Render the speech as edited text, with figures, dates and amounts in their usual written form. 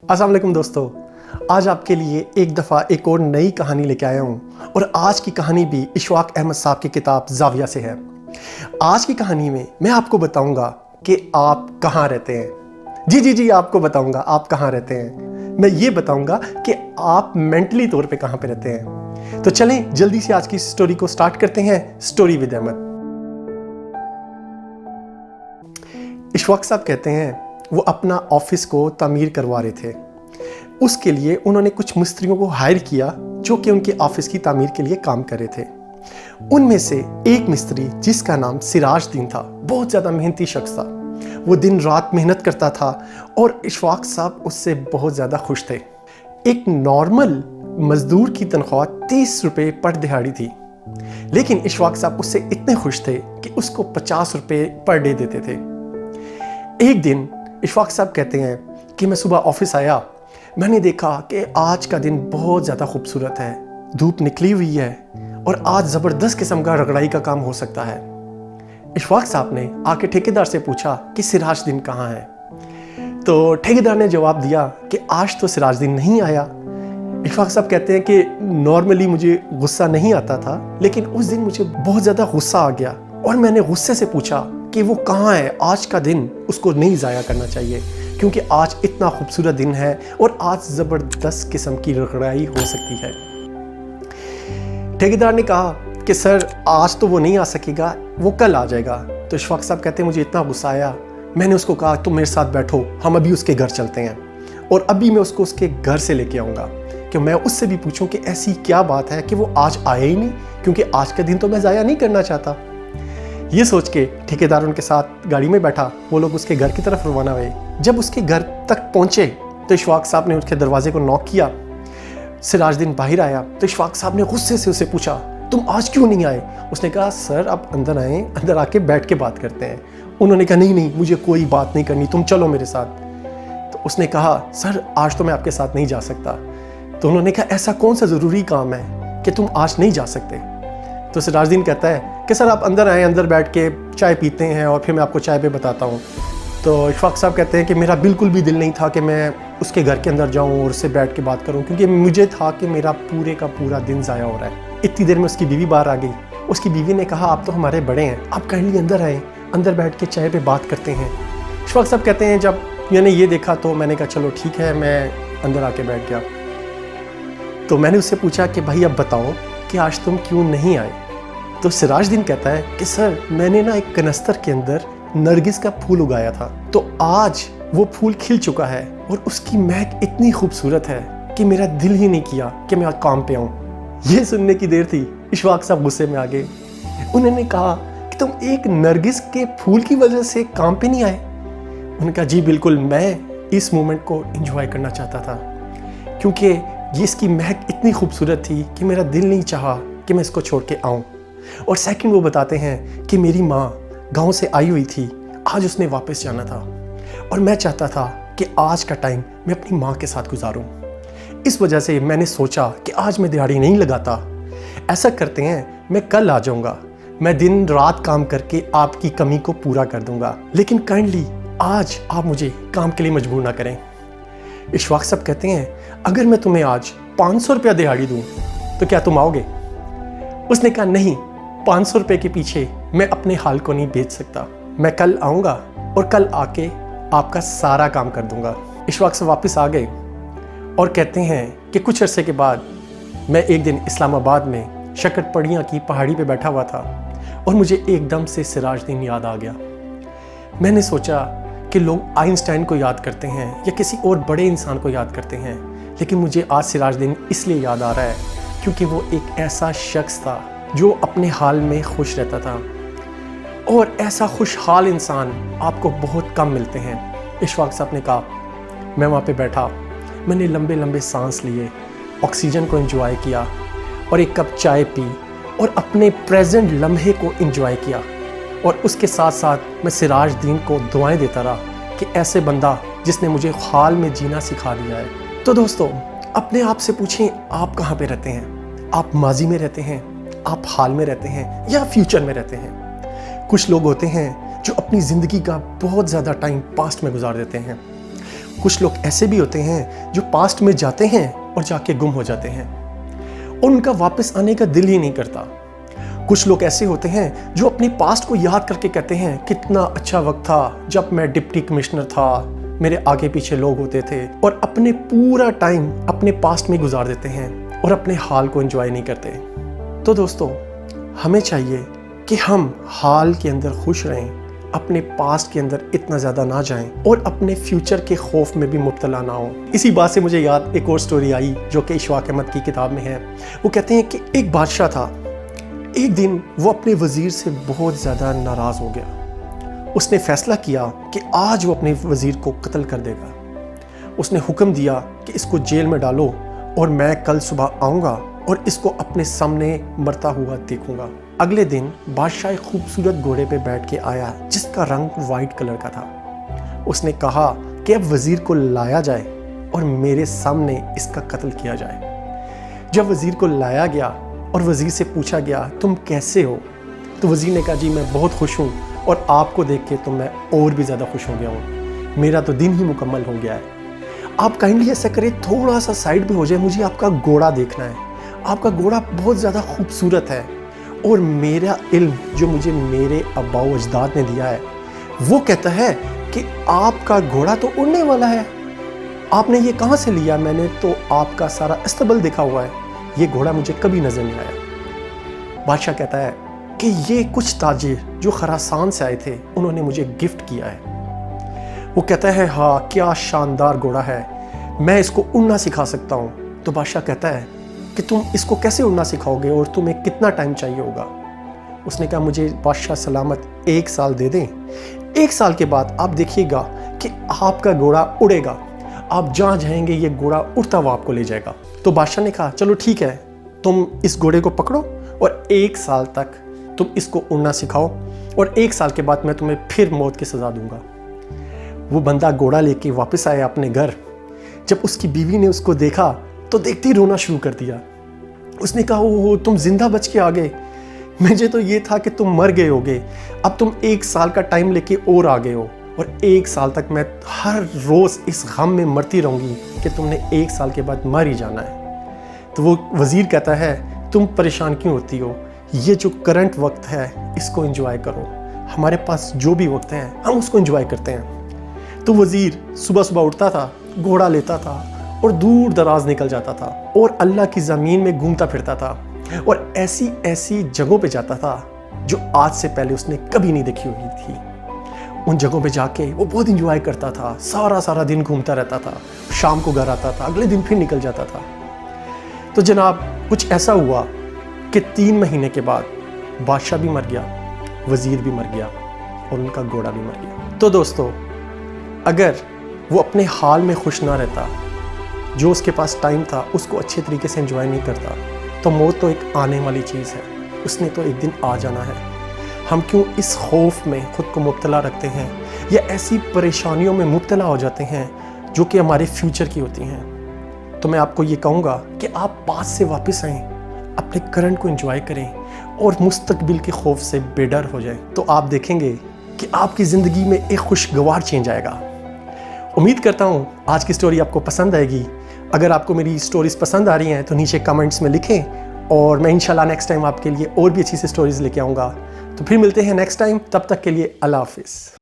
अस्सलाम वालेकुम दोस्तों, आज आपके लिए एक दफ़ा एक और नई कहानी लेके आया हूँ और आज की कहानी भी इशफाक अहमद साहब की किताब ज़ाविया से है। आज की कहानी में मैं आपको बताऊँगा कि आप कहाँ रहते हैं। जी आपको बताऊँगा आप कहाँ रहते हैं। मैं ये बताऊँगा कि आप मेंटली तौर पे कहाँ पे रहते हैं। तो चलें जल्दी से आज की स्टोरी को स्टार्ट करते हैं। Story with Ahmad. इशफाक साहब कहते हैं वो अपना ऑफिस को तामीर करवा रहे थे। उसके लिए उन्होंने कुछ मिस्त्रियों को हायर किया जो कि उनके ऑफिस की तामीर के लिए काम कर रहे थे। उनमें से एक मिस्त्री जिसका नाम सिराजुद्दीन था, बहुत ज़्यादा मेहनती शख्स था। वो दिन रात मेहनत करता था और इशफाक साहब उससे बहुत ज़्यादा खुश थे। एक नॉर्मल मजदूर की तनख्वाह 30 रुपये पर दिहाड़ी थी, लेकिन इशफाक साहब उससे इतने खुश थे कि उसको 50 रुपये पर डे देते थे। एक दिन इशफाक साहब कहते हैं कि मैं सुबह ऑफिस आया, मैंने देखा कि आज का दिन बहुत ज़्यादा खूबसूरत है, धूप निकली हुई है और आज ज़बरदस्त किस्म का रगड़ाई का काम हो सकता है। इशफाक साहब ने आके ठेकेदार से पूछा कि सिराजुद्दीन कहाँ है। तो ठेकेदार ने जवाब दिया कि आज तो सिराजुद्दीन नहीं आया। इशफाक साहब कहते हैं कि नॉर्मली मुझे गुस्सा नहीं आता था, लेकिन उस दिन मुझे बहुत ज़्यादा गुस्सा आ गया और मैंने गुस्से से पूछा कि वो कहाँ है। आज का दिन उसको नहीं ज़ाया करना चाहिए क्योंकि आज इतना खूबसूरत दिन है और आज ज़बरदस्त किस्म की रगड़ाई हो सकती है। ठेकेदार ने कहा कि सर आज तो वो नहीं आ सकेगा, वो कल आ जाएगा। तो इशफाक साहब कहते हैं मुझे इतना गुस्सा आया, मैंने उसको कहा तुम मेरे साथ बैठो, हम अभी उसके घर चलते हैं और अभी मैं उसको उसके घर से लेके आऊँगा कि मैं उससे भी पूछूं कि ऐसी क्या बात है कि वो आज आया ही नहीं, क्योंकि आज का दिन तो मैं ज़ाया नहीं करना चाहता। ये सोच के ठेकेदार उनके साथ गाड़ी में बैठा, वो लोग उसके घर की तरफ रवाना हुए। जब उसके घर तक पहुंचे तो इशफाक साहब ने उसके दरवाजे को नॉक किया। सिराजुद्दीन बाहर आया तो इशफाक साहब ने गुस्से से उसे पूछा तुम आज क्यों नहीं आए। उसने कहा सर आप अंदर आए, अंदर आके बैठ के बात करते हैं। उन्होंने कहा नहीं मुझे कोई बात नहीं करनी, तुम चलो मेरे साथ। तो उसने कहा सर आज तो मैं आपके साथ नहीं जा सकता। तो उन्होंने कहा ऐसा कौन सा ज़रूरी काम है कि तुम आज नहीं जा सकते। तो सिराजुद्दीन कहता है कि सर आप अंदर आएँ, अंदर बैठ के चाय पीते हैं और फिर मैं आपको चाय पे बताता हूँ। तो इशफाक साहब कहते हैं कि मेरा बिल्कुल भी दिल नहीं था कि मैं उसके घर के अंदर जाऊँ और उससे बैठ के बात करूँ, क्योंकि मुझे था कि मेरा पूरे का पूरा दिन ज़ाया हो रहा है। इतनी देर में उसकी बीवी बाहर आ गई। उसकी बीवी ने कहा आप तो हमारे बड़े हैं, आप काइंडली अंदर आए, अंदर बैठ के चाय पे बात करते हैं। इशफाक साहब कहते हैं जब मैंने ये देखा तो मैंने कहा चलो ठीक है, मैं अंदर आके बैठ गया। तो मैंने उससे पूछा कि भाई अब बताओ कि आज तुम क्यों नहीं आए। तो सिराजुद्दीन कहता है कि सर मैंने ना एक कनस्तर के अंदर नरगिस का फूल उगाया था, तो आज वो फूल खिल चुका है और उसकी महक इतनी खूबसूरत है कि मेरा दिल ही नहीं किया कि मैं काम पे आऊँ। ये सुनने की देर थी, इशफाक साहब गुस्से में आ गए। उन्होंने कहा कि तुम एक नरगिस के फूल की वजह से काम पे नहीं आए। उन्होंने कहा जी बिल्कुल, मैं इस मोमेंट को एंजॉय करना चाहता था क्योंकि ये इसकी महक इतनी खूबसूरत थी कि मेरा दिल नहीं चाहा कि मैं इसको छोड़ के आऊँ। और सेकंड वो बताते हैं कि मेरी माँ गांव से आई हुई थी, आज उसने वापस जाना था और मैं चाहता था कि आज का टाइम मैं अपनी माँ के साथ गुजारूं। इस वजह से मैंने सोचा कि आज मैं दिहाड़ी नहीं लगाता, ऐसा करते हैं मैं कल आ जाऊंगा, मैं दिन रात काम करके आपकी कमी को पूरा कर दूंगा, लेकिन काइंडली आज आप मुझे काम के लिए मजबूर ना करें। इशफाक साहब कहते हैं अगर मैं तुम्हें आज 500 रुपया दिहाड़ी दूँ तो क्या तुम आओगे। उसने कहा नहीं, 500 रुपये के पीछे मैं अपने हाल को नहीं बेच सकता, मैं कल आऊँगा और कल आके आपका सारा काम कर दूँगा। इशफाक से वापस आ गए और कहते हैं कि कुछ अरसे के बाद मैं एक दिन इस्लामाबाद में शकरपड़ियाँ की पहाड़ी पे बैठा हुआ था और मुझे एकदम से सिराजुद्दीन याद आ गया। मैंने सोचा कि लोग आइंस्टाइन को याद करते हैं या किसी और बड़े इंसान को याद करते हैं, लेकिन मुझे आज सिराजुद्दीन इसलिए याद आ रहा है क्योंकि वो एक ऐसा शख्स था जो अपने हाल में खुश रहता था और ऐसा खुशहाल इंसान आपको बहुत कम मिलते हैं। इशफाक साहब ने कहा मैं वहाँ पे बैठा, मैंने लंबे लंबे सांस लिए, ऑक्सीजन को एंजॉय किया और एक कप चाय पी और अपने प्रेजेंट लम्हे को एंजॉय किया और उसके साथ साथ मैं सिराजुद्दीन को दुआएं देता रहा कि ऐसे बंदा जिसने मुझे हाल में जीना सिखा दिया है। तो दोस्तों अपने आप से पूछें आप कहाँ पे रहते हैं। आप माजी में रहते हैं, आप हाल में रहते हैं या फ्यूचर में रहते हैं। कुछ लोग होते हैं जो अपनी ज़िंदगी का बहुत ज़्यादा टाइम पास्ट में गुजार देते हैं کچھ لوگ ایسے بھی ہوتے ہیں جو پاسٹ میں جاتے ہیں اور جا کے گم ہو جاتے ہیں، ان کا واپس آنے کا دل ہی نہیں کرتا۔ کچھ لوگ ایسے ہوتے ہیں جو اپنے پاسٹ کو یاد کر کے کہتے ہیں کتنا اچھا وقت تھا جب میں ڈپٹی کمشنر تھا، میرے آگے پیچھے لوگ ہوتے تھے، اور اپنے پورا ٹائم اپنے پاسٹ میں گزار دیتے ہیں اور اپنے حال کو انجوائے نہیں کرتے۔ تو دوستو، ہمیں چاہیے کہ ہم حال کے اندر خوش رہیں، اپنے پاسٹ کے اندر اتنا زیادہ نہ جائیں اور اپنے فیوچر کے خوف میں بھی مبتلا نہ ہوں۔ اسی بات سے مجھے یاد ایک اور سٹوری آئی جو کہ اشفاق احمد کی کتاب میں ہے۔ وہ کہتے ہیں کہ ایک بادشاہ تھا، ایک دن وہ اپنے وزیر سے بہت زیادہ ناراض ہو گیا۔ اس نے فیصلہ کیا کہ آج وہ اپنے وزیر کو قتل کر دے گا۔ اس نے حکم دیا کہ اس کو جیل میں ڈالو اور میں کل صبح آؤں گا اور اس کو اپنے سامنے مرتا ہوا دیکھوں گا۔ اگلے دن بادشاہ ایک خوبصورت گھوڑے پہ بیٹھ کے آیا جس کا رنگ وائٹ کلر کا تھا۔ اس نے کہا کہ اب وزیر کو لایا جائے اور میرے سامنے اس کا قتل کیا جائے۔ جب وزیر کو لایا گیا اور وزیر سے پوچھا گیا تم کیسے ہو، تو وزیر نے کہا جی میں بہت خوش ہوں، اور آپ کو دیکھ کے تو میں اور بھی زیادہ خوش ہو گیا ہوں، میرا تو دن ہی مکمل ہو گیا ہے۔ آپ کائنڈلی ایسا کریں تھوڑا سا سائڈ پہ ہو جائے، مجھے آپ کا گھوڑا دیکھنا ہے۔ آپ کا گھوڑا بہت زیادہ خوبصورت ہے، اور میرا علم جو مجھے میرے آباء و اجداد نے دیا ہے وہ کہتا ہے کہ آپ کا گھوڑا تو اڑنے والا ہے۔ آپ نے یہ کہاں سے لیا؟ میں نے تو آپ کا سارا استبل دیکھا ہوا ہے، یہ گھوڑا مجھے کبھی نظر نہیں آیا۔ بادشاہ کہتا ہے کہ یہ کچھ تاجر جو خراسان سے آئے تھے انہوں نے مجھے گفٹ کیا ہے۔ وہ کہتا ہے ہاں کیا شاندار گھوڑا ہے، میں اس کو اڑنا سکھا سکتا ہوں۔ تو بادشاہ کہتا ہے کہ تم اس کو کیسے اڑنا سکھاؤ گے اور تمہیں کتنا ٹائم چاہیے ہوگا؟ اس نے کہا مجھے بادشاہ سلامت 1 سال دے دیں، 1 سال کے بعد آپ دیکھیے گا کہ آپ کا گھوڑا اڑے گا، آپ جہاں جائیں گے یہ گھوڑا اڑتا ہوا آپ کو لے جائے گا۔ تو بادشاہ نے کہا چلو ٹھیک ہے، تم اس گھوڑے کو پکڑو اور 1 سال تک تم اس کو اڑنا سکھاؤ، اور 1 سال کے بعد میں تمہیں پھر موت کی سزا دوں گا۔ وہ بندہ گھوڑا لے کے واپس آیا اپنے گھر۔ جب اس کی بیوی نے اس کو دیکھا تو دیکھتے ہی رونا شروع کر دیا۔ اس نے کہا اوہ تم زندہ بچ کے آ گئے، مجھے تو یہ تھا کہ تم مر گئے ہوگے، اب تم 1 سال کا ٹائم لے کے اور آ گئے ہو، اور 1 سال تک میں ہر روز اس غم میں مرتی رہوں گی کہ تم نے 1 سال کے بعد مر ہی جانا ہے۔ تو وہ وزیر کہتا ہے تم پریشان کیوں ہوتی ہو، یہ جو کرنٹ وقت ہے اس کو انجوائے کرو، ہمارے پاس جو بھی وقت ہے ہم اس کو انجوائے کرتے ہیں۔ تو وزیر صبح صبح اٹھتا تھا، گھوڑا لیتا تھا اور دور دراز نکل جاتا تھا، اور اللہ کی زمین میں گھومتا پھرتا تھا، اور ایسی ایسی جگہوں پہ جاتا تھا جو آج سے پہلے اس نے کبھی نہیں دیکھی ہوئی تھی۔ ان جگہوں پہ جا کے وہ بہت انجوائے کرتا تھا، سارا دن گھومتا رہتا تھا، شام کو گھر آتا تھا، اگلے دن پھر نکل جاتا تھا۔ تو جناب کچھ ایسا ہوا کہ 3 مہینے کے بعد بادشاہ بھی مر گیا، وزیر بھی مر گیا، اور ان کا گھوڑا بھی مر گیا۔ تو دوستو، اگر وہ اپنے حال میں خوش نہ رہتا، جو اس کے پاس ٹائم تھا اس کو اچھے طریقے سے انجوائے نہیں کرتا، تو موت تو ایک آنے والی چیز ہے، اس نے تو ایک دن آ جانا ہے۔ ہم کیوں اس خوف میں خود کو مبتلا رکھتے ہیں، یا ایسی پریشانیوں میں مبتلا ہو جاتے ہیں جو کہ ہمارے فیوچر کی ہوتی ہیں؟ تو میں آپ کو یہ کہوں گا کہ آپ پاس سے واپس آئیں، اپنے کرنٹ کو انجوائے کریں، اور مستقبل کے خوف سے بے ڈر ہو جائیں، تو آپ دیکھیں گے کہ آپ کی زندگی میں ایک خوشگوار چینج آئے گا۔ امید کرتا ہوں آج کی سٹوری آپ کو پسند آئے گی۔ اگر آپ کو میری سٹوریز پسند آ رہی ہیں تو نیچے کمنٹس میں لکھیں، اور میں انشاءاللہ نیکسٹ ٹائم آپ کے لیے اور بھی اچھی سی سٹوریز لے کے آؤں گا۔ تو پھر ملتے ہیں نیکسٹ ٹائم، تب تک کے لیے اللہ حافظ۔